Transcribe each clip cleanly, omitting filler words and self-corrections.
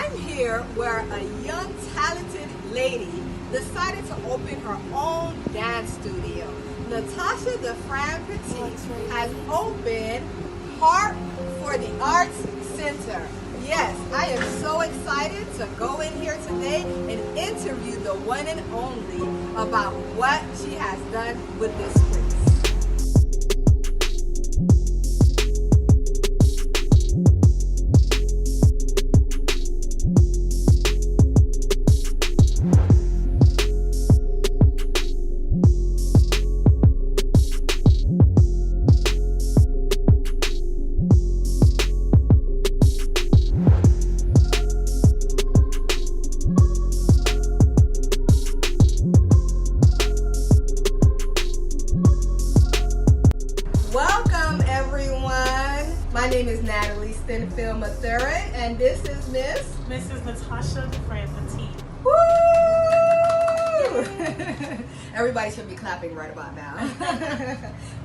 I'm here where a young, talented lady decided to open her own dance studio. Natasha DeFran Petit has opened Heart for the Arts Center. Yes, I am so excited to go in here today and interview the one and only about what she has done with this place. Welcome everyone. My name is Natalie Mathurin, and this is Mrs. Natasha DeFran Petit. Woo! Everybody should be clapping right about now.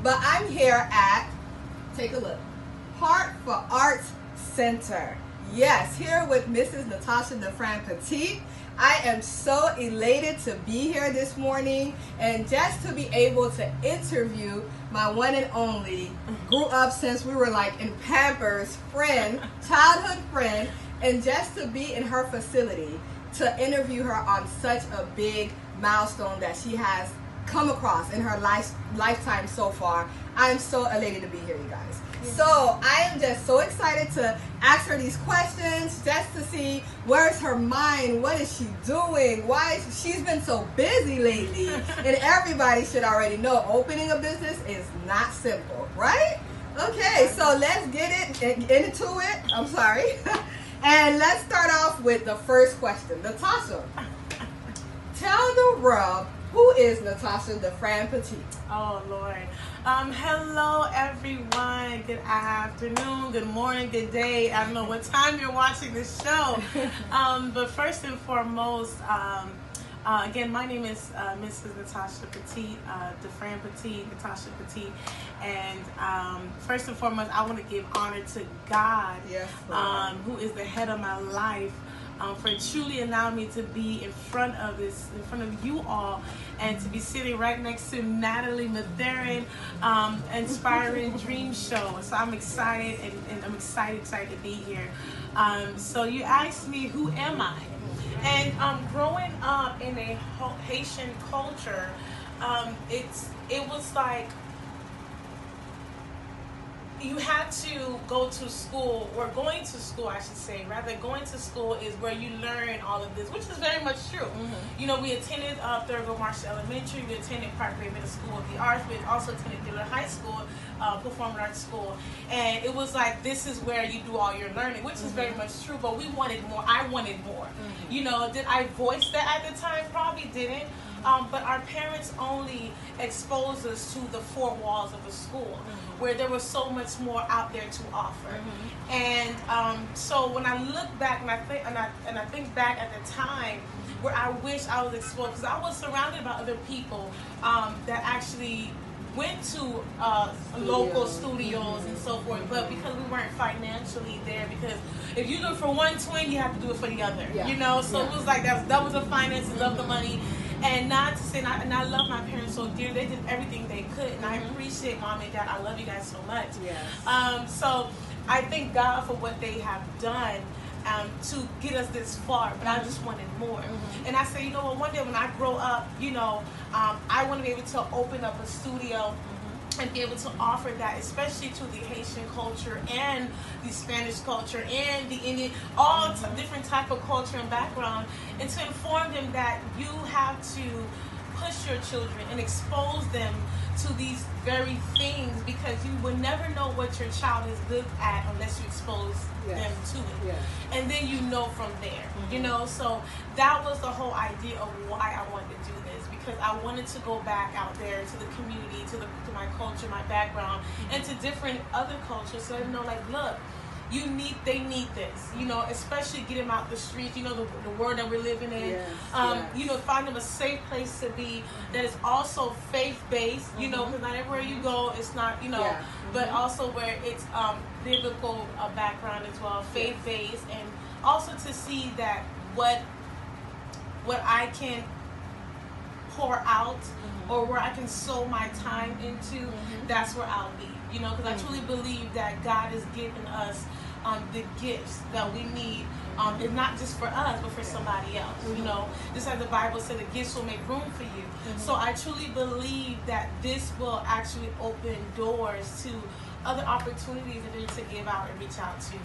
But I'm here at, take a look, Heart for Arts Center. Yes, here with Mrs. Natasha DeFran Petit. I am so elated to be here this morning and just to be able to interview my one and only, grew up since we were like in Pampers, friend, childhood friend, and just to be in her facility to interview her on such a big milestone that she has come across in her lifetime so far. I'm so elated to be here, you guys. So I am just so excited to ask her these questions just to see where's her mind, what is she doing, why she's been so busy lately. And everybody should already know opening a business is not simple, right? Okay, so let's get into it. I'm sorry. And let's start off with the first question. Natasha, tell the world, who is Natasha DeFran Petit? Oh, Lord. Hello, everyone. Good afternoon, good morning, good day. I don't know what time you're watching this show. But first and foremost, again, my name is Mrs. Natasha Petit, DeFran Petit, Natasha Petit. And first and foremost, I want to give honor to God, Yes, who is the head of my life. For truly allowing me to be in front of you all, and to be sitting right next to Natalie Mathurin, Inspiring Dream Show. So I'm excited, and I'm excited to be here. So you asked me, who am I? And growing up in a Haitian culture, it was like, you had to go to school, or going to school, I should say. Rather, going to school is where you learn all of this, which is very much true. Mm-hmm. You know, we attended Thurgood Marshall Elementary, we attended Parkway Middle School of the Arts, we also attended Dillard High School, Performing Arts School. And it was like, this is where you do all your learning, which is very much true, but we wanted more. I wanted more. Mm-hmm. You know, did I voice that at the time? Probably didn't. But our parents only exposed us to the four walls of a school, where there was so much more out there to offer. And so when I look back and I think back at the time where I wish I was exposed, because I was surrounded by other people that actually went to local studios and so forth, but because we weren't financially there, because if you do it for one twin, you have to do it for the other, you know. So it was like that was the finances of the money. And not to say, and I love my parents so dear. They did everything they could, and I appreciate Mom and Dad. I love you guys so much. Yes. So I thank God for what they have done to get us this far. But I just wanted more. And I say, you know what? One day when I grow up, you know, I want to be able to open up a studio and be able to offer that, especially to the Haitian culture and the Spanish culture and the Indian, all different type of culture and background, and to inform them that you have to push your children and expose them to these very things, because you will never know what your child is good at unless you expose them to it. And then you know from there, you know. So that was the whole idea of why I wanted to do this, because I wanted to go back out there to the community, to my culture, my background, and to different other cultures, so I know, like, look, they need this, you know, especially get them out the streets, you know, the world that we're living in. Yes, You know, find them a safe place to be that is also faith-based, you know, because not everywhere you go, it's not, you know, but also where it's biblical background as well, faith-based, and also to see that what I can pour out or where I can sow my time into, that's where I'll be, you know, because I truly believe that God has given us the gifts that we need, and not just for us, but for somebody else, you know, just like the Bible said, the gifts will make room for you. So I truly believe that this will actually open doors to other opportunities that they to give out and reach out to,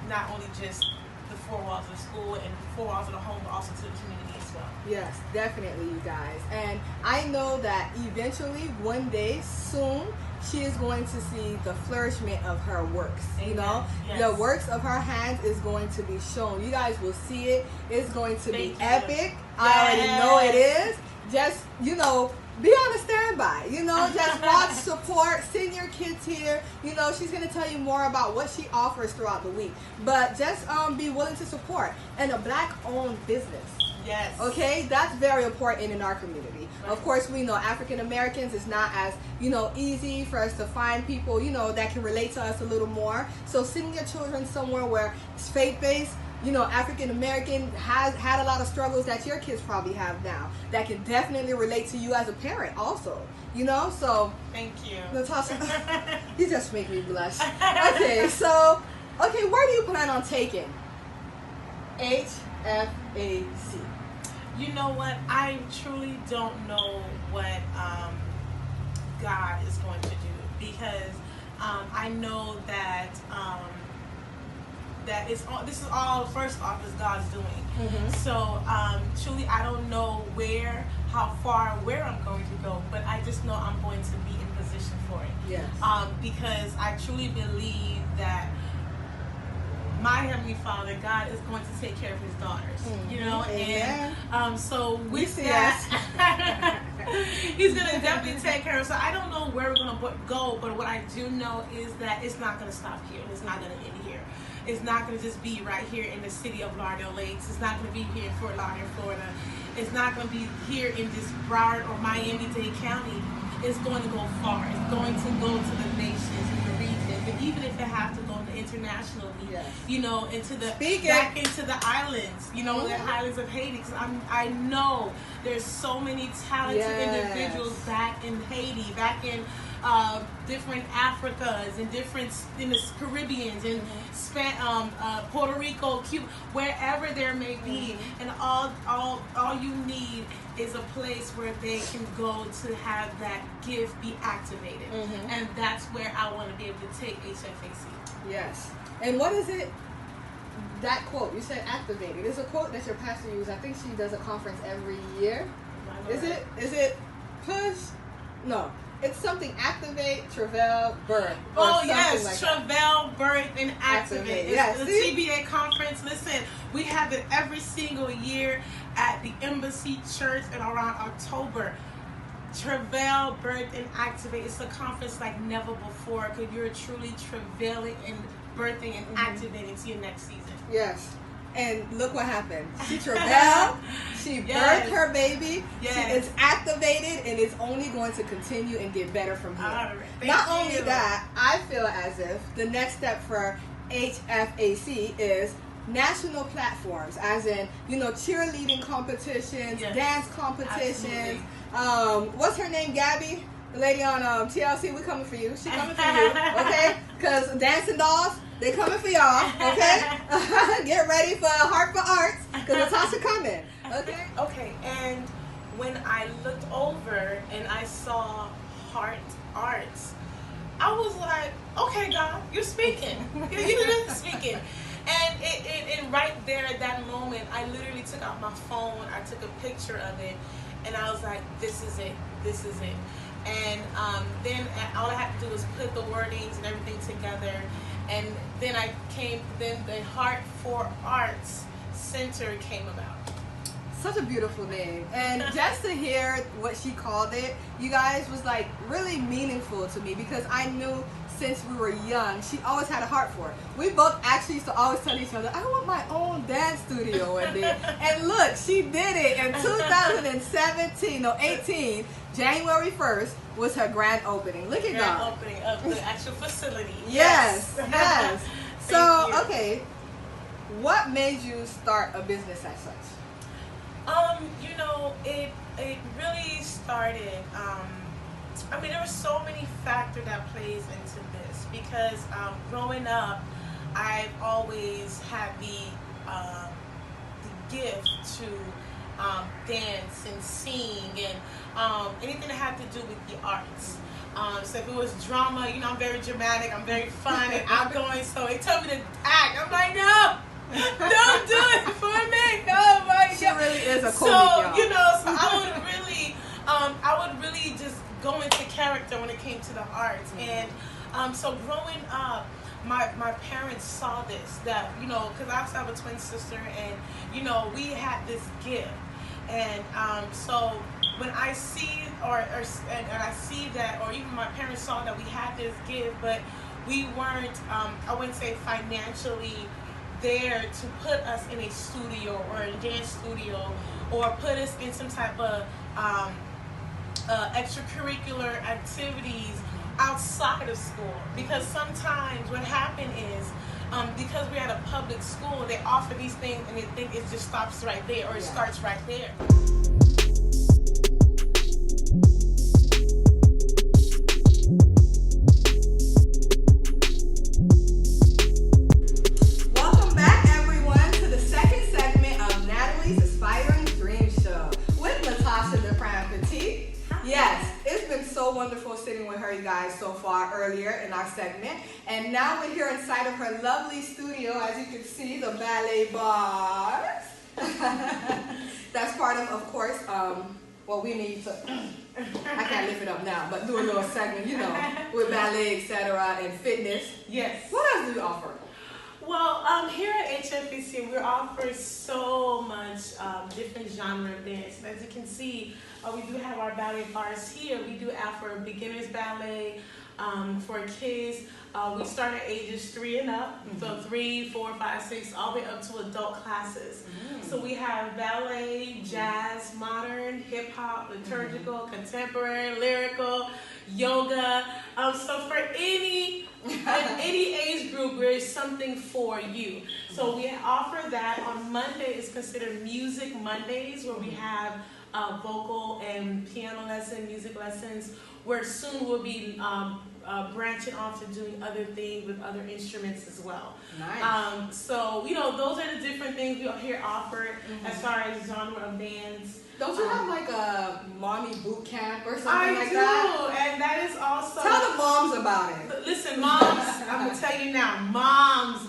not only just the four walls of school and four walls of the home, but also to the community as well. Yes, definitely, you guys. And I know that eventually, one day, soon, she is going to see the flourishment of her works. Amen. You know, the works of her hands is going to be shown. You guys will see it. It's going to be epic. I already know it is. Just, you know, be on a standby, you know, just watch, support, send your kids here. You know, she's going to tell you more about what she offers throughout the week. But just be willing to support. And a Black-owned business. Yes. Okay, that's very important in our community. Right. Of course, we know African Americans is not as, you know, easy for us to find people, you know, that can relate to us a little more. So sending your children somewhere where it's faith-based, you know, African American has had a lot of struggles that your kids probably have now that can definitely relate to you as a parent also, you know. So thank you, Natasha. You just make me blush. Okay, so where do you plan on taking HFAC? You know what, I truly don't know what God is going to do, because I know that that this is all, first off, is God's doing. So truly I don't know how far, where I'm going to go, but I just know I'm going to be in position for it. Yes. Because I truly believe that my Heavenly Father, God, is going to take care of His daughters, you know. Amen. And so with that, He's going to definitely take care of us. So I don't know where we're going to go, but what I do know is that it's not going to stop here. It's not going to end here. It's not going to just be right here in the city of Lauderdale Lakes. It's not going to be here in Fort Lauderdale, Florida. It's not going to be here in just Broward or Miami-Dade County. It's going to go far. It's going to go to the nations and the regions, and even if it has to go internationally, you know, back into the islands, you know, the islands of Haiti. Because I know there's so many talented individuals back in Haiti, back in different Africas, and in the Caribbeans, and Puerto Rico, Cuba, wherever there may be, and all you need is a place where they can go to have that gift be activated, and that's where I want to be able to take HFAC. Yes. And what is it? That quote you said, activated. It's a quote that your pastor uses. I think she does a conference every year. Is it push? No. It's something activate, travail, birth. Oh yes, like travail, birth, and activate. It's the TBA conference. Listen, we have it every single year at the Embassy Church in around October. Travail, birth, and activate. It's a conference like never before, because you're truly travailing and birthing and activating to your next season. Yes. And look what happened. She travailed, she birthed her baby, she is activated, and it's only going to continue and get better from here. Right. Not only that, I feel as if the next step for HFAC is national platforms, as in, you know, cheerleading competitions, dance competitions. What's her name, Gabby? The lady on TLC, we coming for you. She coming for you, okay? Because Dancing Dolls, they coming for y'all, okay? Get ready for Heart for Arts, because Natasha coming, okay? Okay, and when I looked over and I saw Heart Arts, I was like, okay, God, you're speaking. You're speaking. And right there at that moment, I literally took out my phone, I took a picture of it, and I was like, this is it. This is it. And then all I had to do was put the wordings and everything together. And then the Heart for Arts Center came about. Such a beautiful name. And just to hear what she called it, you guys, was like really meaningful to me, because I knew since we were young, she always had a heart for it. We both actually used to always tell each other, I want my own dance studio one day. And look, she did it in 18, January 1st was her grand opening. Look at Grand God. opening of the actual facility. Yes, yes. So, Thank you. okay, what made you start a business as such? You know, it really started. I mean, there were so many factors that plays into this because growing up, I've always had the gift to dance and sing and anything that had to do with the arts. So if it was drama, you know, I'm very dramatic, I'm very fun and outgoing. So they told me to act. I'm like, no. Don't do it for me. Oh my God. She really is a So, comic, y'all. you know, so I would really just go into character when it came to the arts. And so growing up, my parents saw this, that, you know, because I also have a twin sister, and, you know, we had this gift. And so when I see, and I see that, or even my parents saw that we had this gift, but we weren't, I wouldn't say financially there to put us in a studio or a dance studio or put us in some type of extracurricular activities outside of school. Because sometimes what happened is because we're at a public school, they offer these things and they think it just stops right there, or it starts right there. Welcome back, everyone, to the second segment of Natalie's Aspiring Dream Show with Natasha the Prime Petite. Yes, it's been so wonderful sitting with her, you guys, so far earlier in our segment. And now we're here inside of her lovely studio, as you can see, the ballet bars. That's part of course, well, we need to, I can't lift it up now, but do a little segment, you know, with ballet, etc., and fitness. Yes. What else do you offer? Well, here at HFBC, we offer so much different genre of dance. As you can see, we do have our ballet bars here. We do offer beginners ballet for kids. We start at ages 3 and up, so 3, 4, 5, 6, all the way up to adult classes. So we have ballet, jazz, modern, hip hop, liturgical, contemporary, lyrical, yoga. So for any age group, there is something for you. So we offer that. On Monday is considered Music Mondays, where we have vocal and piano lesson, music lessons, where soon we'll be branching off to doing other things with other instruments as well. Nice. So, you know, those are the different things we here offer as far as genre of dance. Don't you have like a mommy boot camp or something I like do, that? and that is also... Tell the moms about it. Listen, moms, I'm going to tell you now, moms,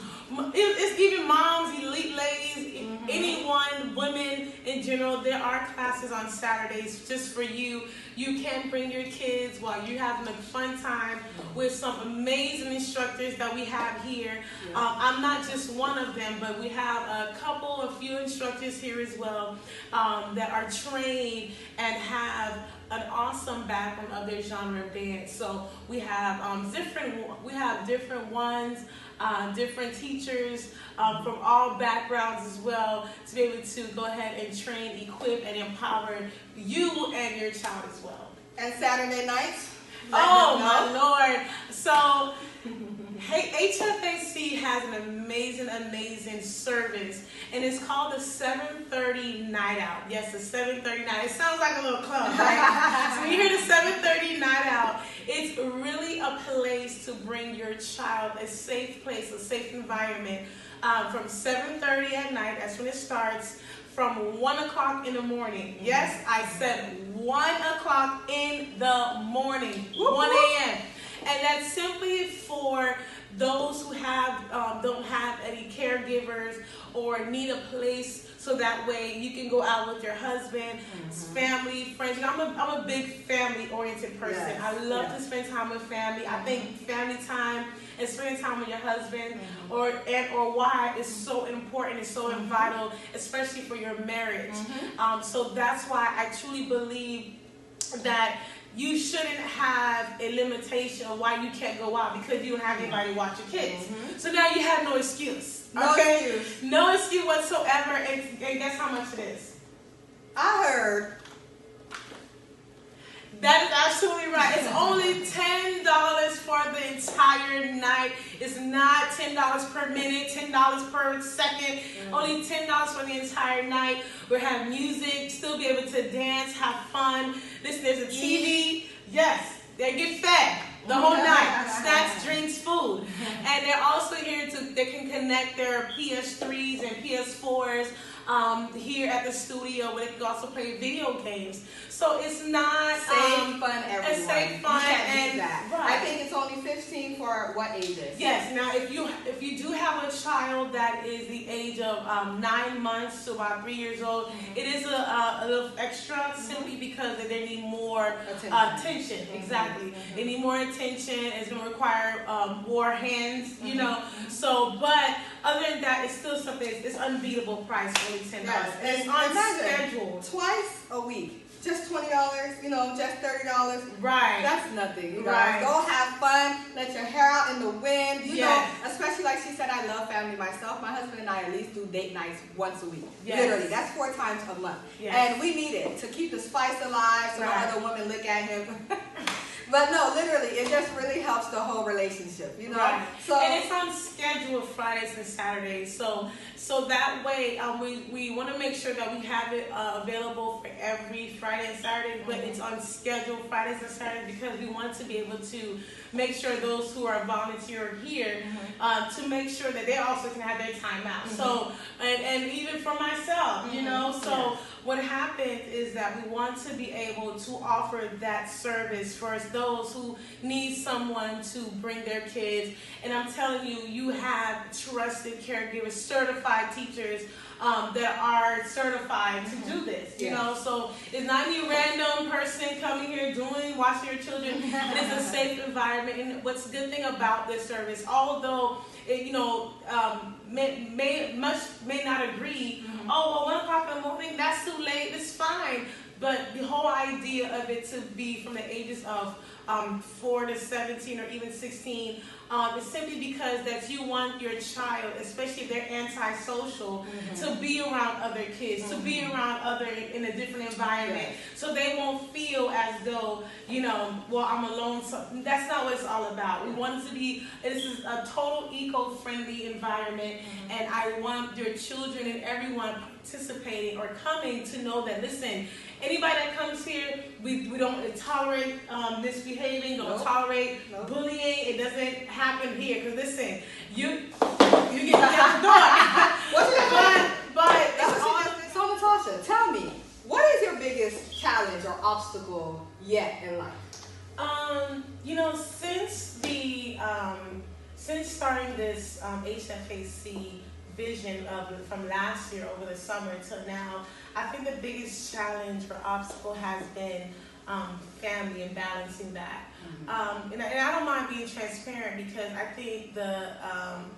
it's even moms, elite ladies, anyone, women in general, there are classes on Saturdays just for you. You can bring your kids while you're having a fun time with some amazing instructors that we have here. I'm not just one of them, but we have a few instructors here as well that are trained and have an awesome background of their genre of dance. So we have different ones, different teachers from all backgrounds as well, to be able to go ahead and train, equip, and empower you and your child as well. And Saturday nights? Oh my Lord! So, HFAC has an amazing service, and it's called the 7:30 Night Out. Yes, the 7:30 Night. It sounds like a little club, right? So when you hear the 7:30 Night Out, it's really a place to bring your child, a safe place, a safe environment. From 7:30 at night, that's when it starts, from 1 o'clock in the morning. Yes, I said 1 o'clock in the morning, 1 a.m. And that's simply for those who don't have any caregivers or need a place, so that way you can go out with your husband, family, friends. You know, I'm a big family-oriented person. Yes, I love to spend time with family. I think family time and spending time with your husband or wife is so important. It's so vital, especially for your marriage. So that's why I truly believe that you shouldn't have a limitation of why you can't go out because you don't have anybody to watch your kids. So now you have no excuse. No Okay? excuse. No excuse whatsoever. And guess how much it is? I heard. That is absolutely right. It's only $10 for the entire night. It's not $10 per minute, $10 per second. Only $10 for the entire night. We'll have music, still be able to dance, have fun. Listen, there's a TV. Yes, they get fed the whole night. Snacks, drinks, food. And they're also here they can connect their PS3s and PS4s here at the studio, where they can also play video games. So it's not Safe fun, everyone. It's safe fun, you can't and beat that. right. I think it's only 15 for what ages? Yes. Now, if you do have a child that is the age of 9 months to about 3 years old, it is a little extra simply because they need more attention. Exactly. They need more attention. It's going to require more hands, you know. So, but other than that, it's still something. It's unbeatable price for only $10. Yes. It's on schedule. Twice a week. Just $20, you know, just $30. Right. That's nothing, you Right. guys. Go have fun. Let your hair out in the wind. You know, Yes. especially like she said, I love family myself. My husband and I at least do date nights once a week. Yes. Literally. That's 4 times a month. Yes. And we need it to keep the spice alive so Right. no other women look at him. But no, literally, it just really helps the whole relationship, you know? Right. So, and it's on schedule Fridays and Saturdays. So that way, we want to make sure that we have it available for every Friday and Saturday, but it's on schedule Fridays and Saturdays because we want to be able to make sure those who are volunteer here to make sure that they also can have their time out. So, and even for myself, you know, so what happens is that we want to be able to offer that service for those who need someone to bring their kids. And I'm telling you, you have trusted caregivers, certified teachers that are certified to do this, you know. So it's not any random person coming here watching your children. It is a safe environment. And what's the good thing about this service, although it, you know, may not agree, oh, well, 1 o'clock in the morning, that's too late, it's fine. But the whole idea of it to be from the ages of 4 to 17 or even 16 is simply because that you want your child, especially if they're antisocial, to be around other kids, to be around other in a different environment, so they won't feel as though, you know, well, I'm alone. So that's not what it's all about. We want it to be, this is a total eco-friendly environment, and I want your children and everyone participating or coming to know that, listen, anybody that comes here, we don't tolerate misbehaving, don't tolerate bullying. It doesn't happen here. Because listen, you get the door. But it's all. So Natasha, tell me, what is your biggest challenge or obstacle yet in life? You know, since starting this HFAC vision from last year over the summer till now, I think the biggest challenge or obstacle has been family and balancing that. And I don't mind being transparent because I think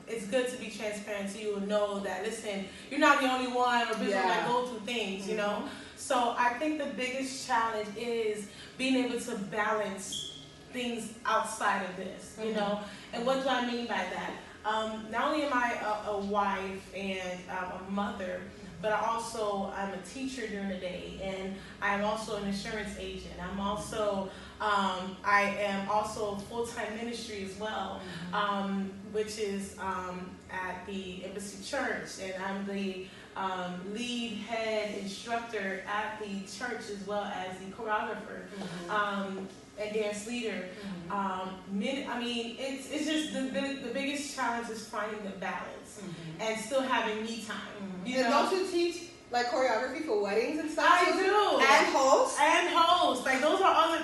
it's good to be transparent so you will know that, listen, you're not the only one or business that go through things, you know. So I think the biggest challenge is being able to balance things outside of this, you know. And what do I mean by that? Not only am I a wife and a mother, but I'm a teacher during the day, and I'm also an insurance agent. I am also full-time ministry as well, which is at the Embassy Church, and I'm the lead head instructor at the church as well as the choreographer. And dance leader. I mean, it's just the biggest challenge is finding the balance and still having me time. You know? Don't you teach like choreography for weddings and stuff? I do. And hosts? And hosts. Like those are other,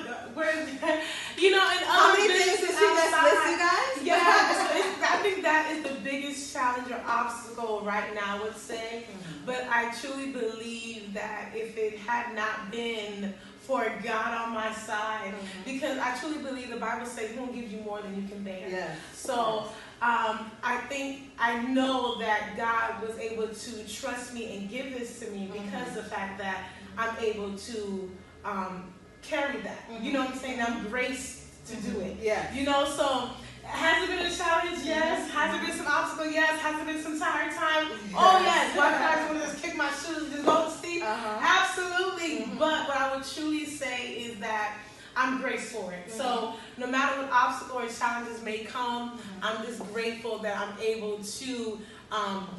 you know, and how other many things did she just list, you guys? Yeah, so I think that is the biggest challenge or obstacle right now, I would say. But I truly believe that if it had not been for God on my side, because I truly believe the Bible says He won't give you more than you can bear. Yes. So I know that God was able to trust me and give this to me because of the fact that I'm able to carry that. You know what I'm saying? I'm graced to do it. Yeah. You know, so has it been a challenge? Yes. Has it been some obstacle? Yes. Has it been some tired time? Oh yes. Do I feel like I want to just kick my shoes and just go to sleep? Absolutely. But what I would truly say is that I'm graced for it. So no matter what obstacle or challenges may come, I'm just grateful that I'm able to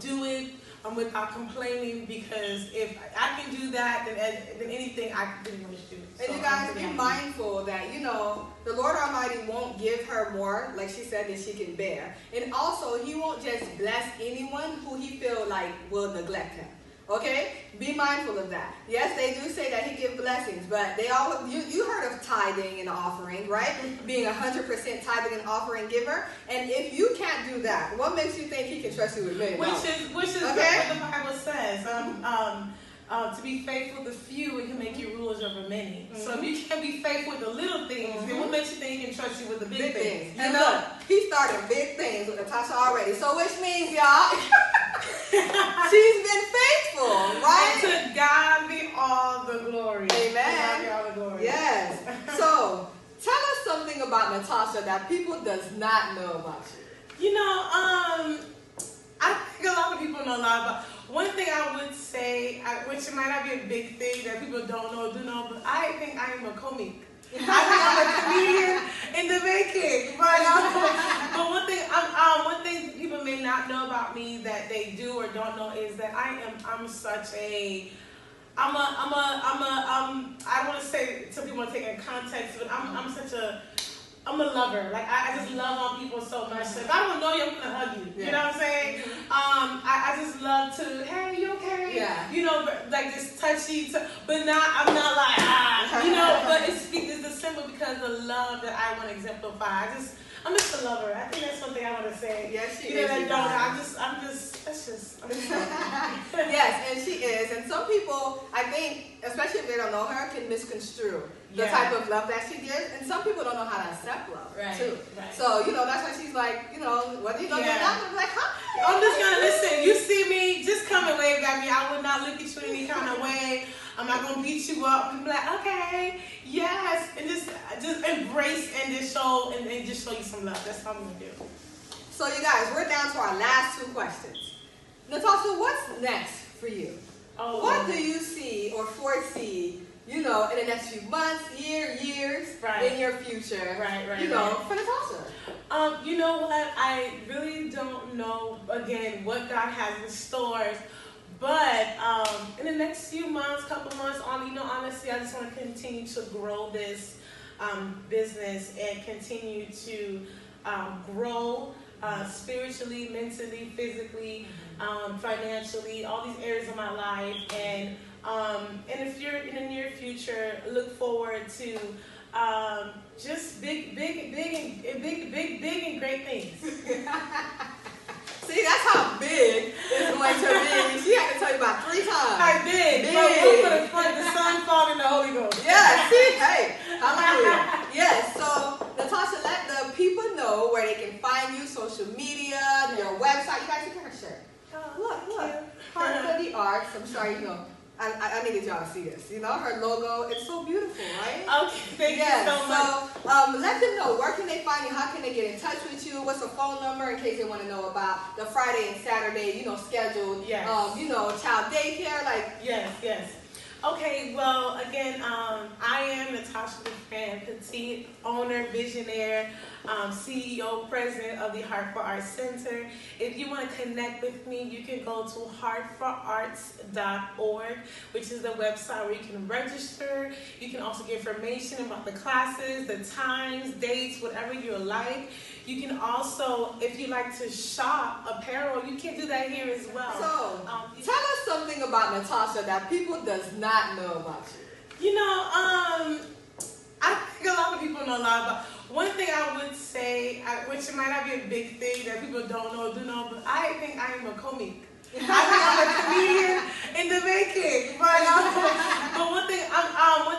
do it without complaining, because if I can do that, then anything I can pretty much do. And So you guys be mindful that, you know, the Lord Almighty won't give her more, like she said, than she can bear. And also, He won't just bless anyone who He feel like will neglect Him. Okay? Be mindful of that. Yes, they do say that He gives blessings, but they all you heard of tithing and offering, right? Being 100% tithing and offering giver. And if you can't do that, what makes you think He can trust you with millions? Which is okay? what the Bible says. To be faithful with the few, it can make you rulers over many. So if you can't be faithful with the little things, then what makes you think He can trust you with the big things? And look, He started big things with Natasha already. So which means, y'all, she's been faithful, right? And to God be all the glory. Amen. To God be all the glory. Yes. So tell us something about Natasha that people does not know about you. You know, I think a lot of people know a lot about. One thing I would say, which might not be a big thing that people don't know, do know, but I think I am a comic. I think I'm a comedian in the making. But one thing people may not know about me that they do or don't know is that I'm such a I don't want to say so people want to take it in context, but I'm a lover. Like I just love on people so much. So if I don't know you, I'm gonna hug you. You know what I'm saying? I just love to, hey, you okay? Yeah. You know, like this touchy, but I'm not like you know. But it's the symbol because the love that I want to exemplify. I'm just a lover. I think that's one thing I want to say. Yes, she you know, is. I'm just. Yes, and she is. And some people, I think, especially if they don't know her, can misconstrue the type of love that she gives. And some people don't know how to accept love, too. Right. So, you know, that's why she's like, you know, whether you know that, I'm like, huh? I'm just going to listen. You see me, just come and wave at me. I would not look at you any kind of way. I'm not going to beat you up. I'm like, okay, yes. And just embrace and just show and just show you some love. That's all I'm going to do. So, you guys, we're down to our last two questions. Natasha, what's next for you? What do you see or foresee, you know, in the next few months, years, in your future, you know, for Natasha? You know what? I really don't know, again, what God has in stores. But in the next few months, couple months on, you know, honestly, I just want to continue to grow this business and continue to grow spiritually, mentally, physically, financially, all these areas of my life. And if you're in the near future, look forward to just big and great things. See, that's how big it's going to be. She had to tell you about 3 times. Like big. Big. For the Son, Father, and the Holy Ghost. Yeah, see, hey, hallelujah. Yes, so Natasha, let the people know where they can find you, social media, your website. You guys, look at her shirt. Look. Heart for the Arts. I'm sorry, you know. I needed y'all to see this. You know, her logo, it's so beautiful, right? Okay, thank you so much. So, let them know, where can they find you? How can they get in touch with you? What's the phone number in case they want to know about the Friday and Saturday, you know, scheduled, you know, child daycare? Like, yes. Okay, well, again, I am Natasha Petite, owner, visionaire, CEO, president of the Heart for Arts Center. If you want to connect with me, you can go to heartforarts.org, which is the website where you can register. You can also get information about the classes, the times, dates, whatever you like. You can also, if you like to shop apparel, you can do that here as well. So, tell us something about Natasha that people does not know about you. You know, I think a lot of people know a lot about. One thing I would say, which might not be a big thing that people don't know, do know, but I think I am a comic. I think I'm a comedian in the making. But one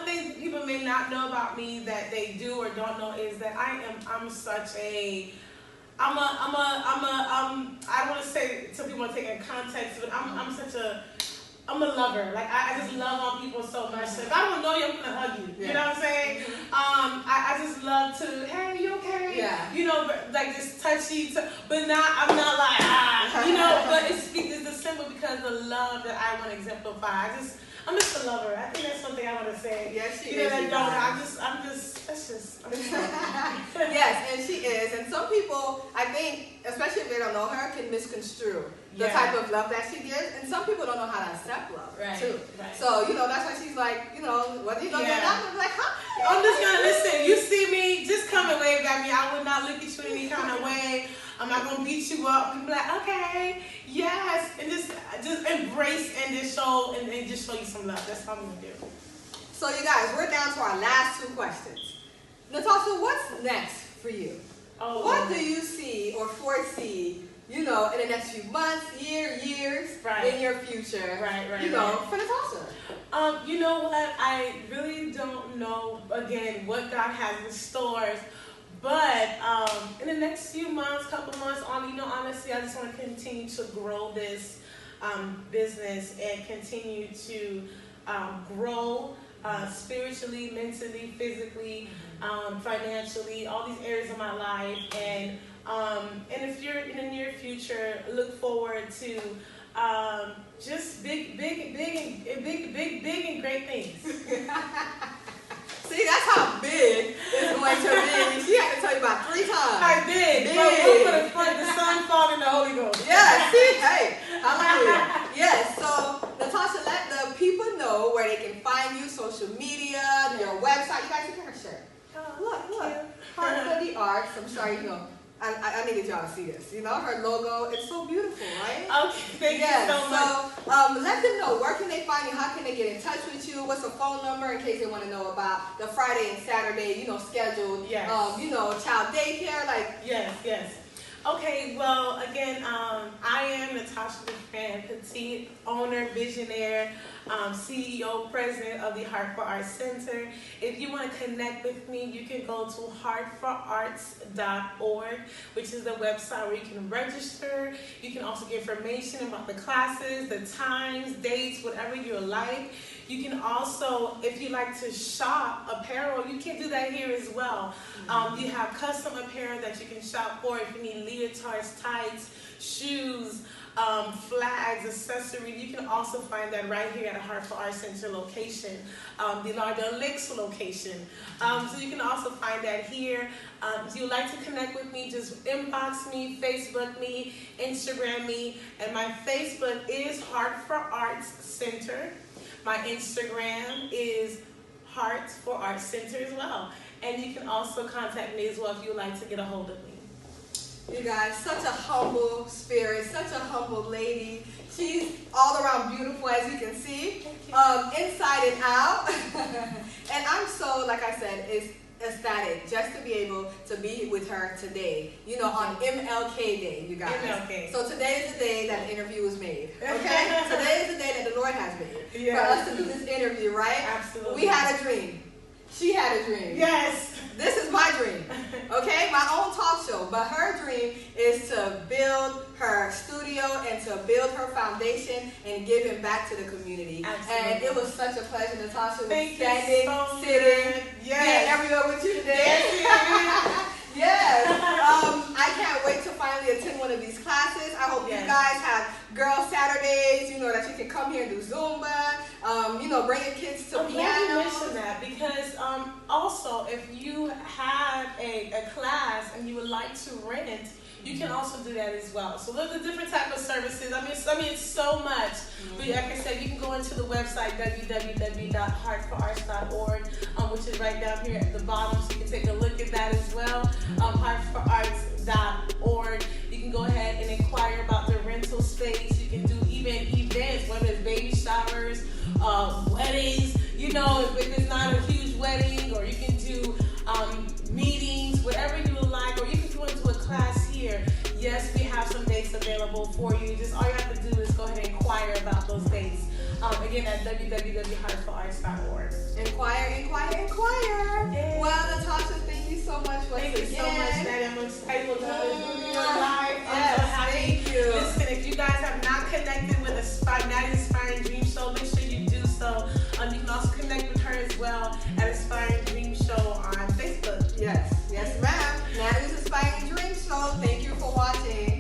thing people may not know about me that they do or don't know is that I'm such a I don't want to say some people want to take it in context, but I'm such a I'm a lover. Like I just love on people so much. So if I don't know you, I'm gonna hug you. You know what I'm saying? I just love to, hey, you okay? Yeah. You know, like just touchy, but not. I'm not like you know. But it's the symbol because the love that I want to exemplify. I'm just a lover. I think that's one thing I want to say. Yes, she you know, is. I'm just. Yes, and she is. And some people, I think, especially if they don't know her, can misconstrue the type of love that she gives. And some people don't know how to accept love, too. Right. So, you know, that's why she's like, you know, whether you know you're not, I'm like, huh? I'm just going to listen. You see me, just come and wave at me. I would not look at you any kind of way. I'm not going to beat you up. I'm like, okay, yes. And just embrace and just show, and just show you some love. That's all I'm going to do. So, you guys, we're down to our last 2 questions. Natasha, what's next for you? What do you see or foresee, you know, in the next few months, years, in your future? Right. You know, for Natasha. You know what? I really don't know, again, what God has in stores. But in the next few months, couple months on, you know, honestly, I just want to continue to grow this business and continue to grow spiritually, mentally, physically, financially, all these areas of my life. And if you're in the near future, look forward to just big and great things. See, that's how big it's going to be. She had to tell you about 3 times. I did. Big. But the Son, Father, and the Holy Ghost. Yeah, see? Hey, hallelujah. Yes, so, Natasha, let the people know where they can find you, social media, your website. You guys look at her shirt. Look. Heart for the Arts. I'm sorry, you know. I needed y'all to see this. You know, her logo, it's so beautiful, right? Okay, thank you so much. So, let them know, where can they find you? How can they get in touch with you? What's the phone number in case they want to know about the Friday and Saturday, you know, scheduled, you know, child daycare? Like, Yes. Okay, well, again, I am Natasha Petit, owner, visionaire, CEO, president of the Heart for Arts Center. If you want to connect with me, you can go to heartforarts.org, which is the website where you can register. You can also get information about the classes, the times, dates, whatever you like. You can also, if you like to shop apparel, you can do that here as well. You have custom apparel that you can shop for if you need leotards, tights, shoes, flags, accessories. You can also find that right here at a Heart for Arts Center location, the Lardell Licks location. So you can also find that here. If you'd like to connect with me, just inbox me, Facebook me, Instagram me. And my Facebook is Heart for Arts Center. My Instagram is Heart for Arts Center as well. And you can also contact me as well if you would like to get a hold of me. You guys, such a humble spirit, such a humble lady. She's all around beautiful, as you can see, inside and out. And I'm so, like I said, ecstatic just to be able to be with her today, you know, on MLK Day, you guys. MLK. So today is the day that the interview was made, okay? Today is the day that the Lord has made for us to do this interview, right? Absolutely. We had a dream. She had a dream. Yes. This is my dream, okay? My own talk show. But her dream is to build her studio and to build her foundation and giving back to the community. Absolutely. And it was such a pleasure, Natasha, Thank standing, so sitting, yes. being everywhere with you today. Yes. I can't wait to finally attend one of these classes. I hope you guys have Girl Saturdays, you know, that you can come here and do Zumba, you know, bring your kids to piano. I'm glad you mentioned that because also if you have a class and you would like to rent, you can also do that as well. So look at the different type of services. I mean, it's so much. But like I said, you can go into the website, www.heartforarts.org, which is right down here at the bottom. So you can take a look at that as well. Heartforarts.org. You can go ahead and inquire about the rental space. You can do even events, whether it's baby showers, weddings. You know, if it's not a huge wedding, or you can do meetings, whatever you would like, or you can go into a class here. Yes, we have some dates available for you. Just all you have to do is go ahead and inquire about those dates. Again, at www.heartforarts.org. Inquire. Yeah. Well, Natasha, thank you so much once Thank you so much, Natalie. I'm excited to do your live. I'm so happy. Thank you. Listen, if you guys have not connected with Natalie Inspiring Dream Show for watching.